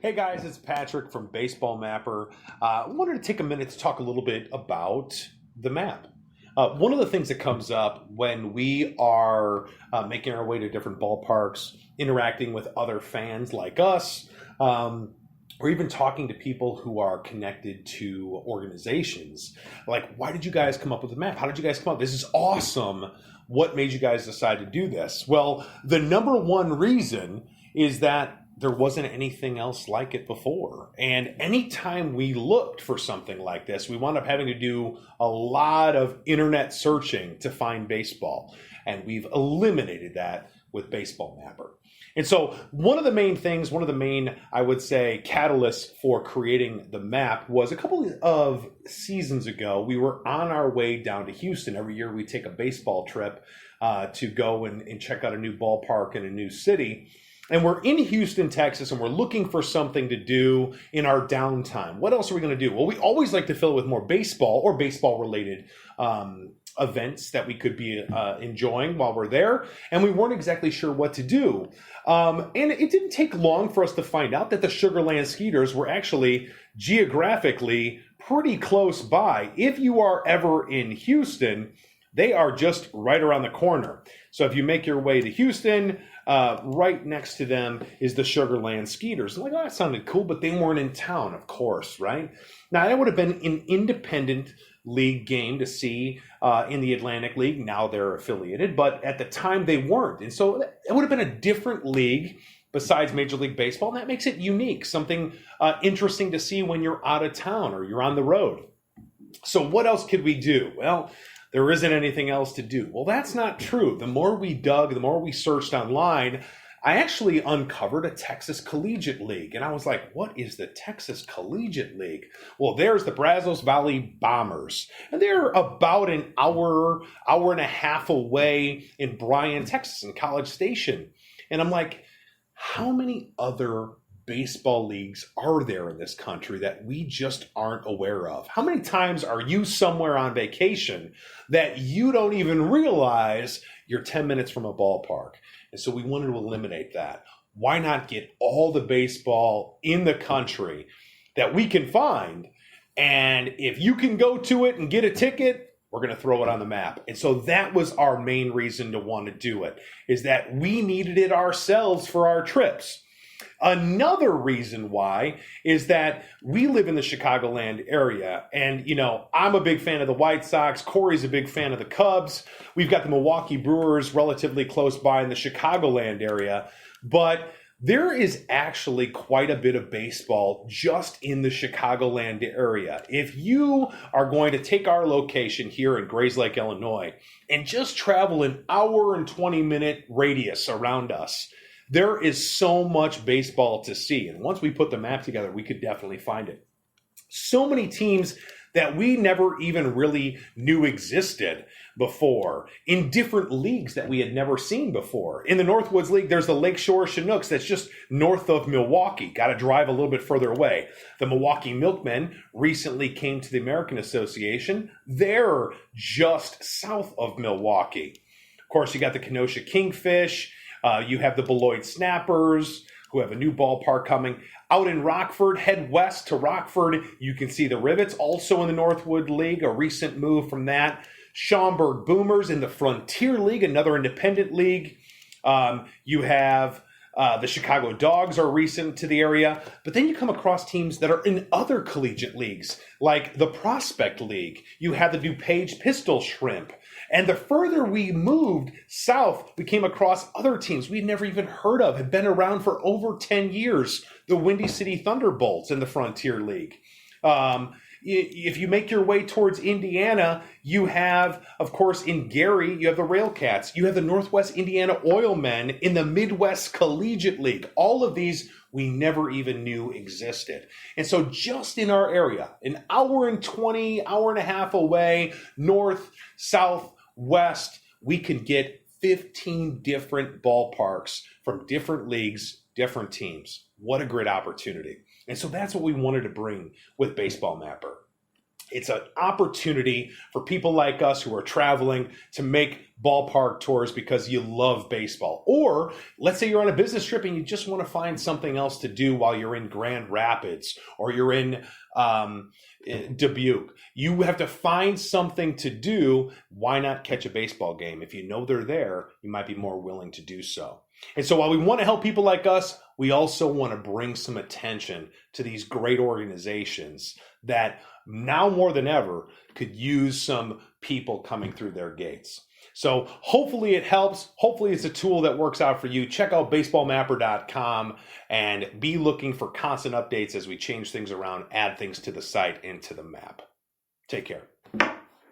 Hey guys, it's Patrick from Baseballmapper. I wanted to take a minute to talk a little bit about the map. One of the things that comes up when we are making our way to different ballparks, interacting with other fans like us, or even talking to people who are connected to organizations, like, why did you guys come up with the map? How did you guys come up? This is awesome. What made you guys decide to do this? Well, the number one reason is that there wasn't anything else like it before. And anytime we looked for something like this, we wound up having to do a lot of internet searching to find baseball. And we've eliminated that with Baseballmapper. And so one of the main, I would say, catalysts for creating the map was a couple of seasons ago. We were on our way down to Houston. Every year we take a baseball trip to go and check out a new ballpark in a new city. And we're in Houston, Texas, and we're looking for something to do in our downtime. What else are we going to do? Well, we always like to fill it with more baseball or baseball-related events that we could be enjoying while we're there. And we weren't exactly sure what to do. And it didn't take long for us to find out that the Sugar Land Skeeters were actually geographically pretty close by. If you are ever in Houston, they are just right around the corner. So if you make your way to Houston, right next to them is the Sugar Land Skeeters. I'm like, oh, that sounded cool, but they weren't in town, of course, right? Now, that would have been an independent league game to see in the Atlantic League. Now they're affiliated, but at the time they weren't. And so it would have been a different league besides Major League Baseball, and that makes it unique, something interesting to see when you're out of town or you're on the road. So what else could we do? Well, there isn't anything else to do. Well, that's not true. The more we dug, the more we searched online, I actually uncovered a Texas Collegiate League. And I was like, what is the Texas Collegiate League? Well, there's the Brazos Valley Bombers. And they're about an hour and a half away in Bryan, Texas, in College Station. And I'm like, how many other baseball leagues are there in this country that we just aren't aware of? How many times are you somewhere on vacation that you don't even realize you're 10 minutes from a ballpark? And so we wanted to eliminate that. Why not get all the baseball in the country that we can find? And if you can go to it and get a ticket, we're going to throw it on the map. And so that was our main reason to want to do it, is that we needed it ourselves for our trips. Another reason why is that we live in the Chicagoland area. And, you know, I'm a big fan of the White Sox. Corey's a big fan of the Cubs. We've got the Milwaukee Brewers relatively close by in the Chicagoland area. But there is actually quite a bit of baseball just in the Chicagoland area. If you are going to take our location here in Grayslake, Illinois, and just travel an hour and 20-minute radius around us, there is so much baseball to see. And once we put the map together, we could definitely find it. So many teams that we never even really knew existed before in different leagues that we had never seen before. In the Northwoods League, there's the Lakeshore Chinooks that's just north of Milwaukee. Got to drive a little bit further away. The Milwaukee Milkmen recently came to the American Association. They're just south of Milwaukee. Of course, you got the Kenosha Kingfish. You have the Beloit Snappers, who have a new ballpark coming. Out in Rockford, head west to Rockford, you can see the Rivets, also in the Northwood League, a recent move from that. Schaumburg Boomers in the Frontier League, another independent league. You have the Chicago Dogs are recent to the area. But then you come across teams that are in other collegiate leagues, like the Prospect League. You have the DuPage Pistol Shrimp. And the further we moved south, we came across other teams we'd never even heard of, had been around for over 10 years. The Windy City Thunderbolts in the Frontier League. If you make your way towards Indiana, you have, of course, in Gary, you have the Railcats. You have the Northwest Indiana Oilmen in the Midwest Collegiate League. All of these we never even knew existed. And so just in our area, an hour and 20, hour and a half away, north, south, west, we can get 15 different ballparks from different leagues, different teams. What a great opportunity. And so that's what we wanted to bring with Baseballmapper. It's an opportunity for people like us who are traveling to make ballpark tours because you love baseball. Or let's say you're on a business trip and you just want to find something else to do while you're in Grand Rapids or you're in Dubuque. You have to find something to do. Why not catch a baseball game? If you know they're there, you might be more willing to do so. And so while we want to help people like us, we also want to bring some attention to these great organizations that now more than ever could use some people coming through their gates. So hopefully it helps. Hopefully it's a tool that works out for you. Check out baseballmapper.com and be looking for constant updates as we change things around, add things to the site and to the map. Take care.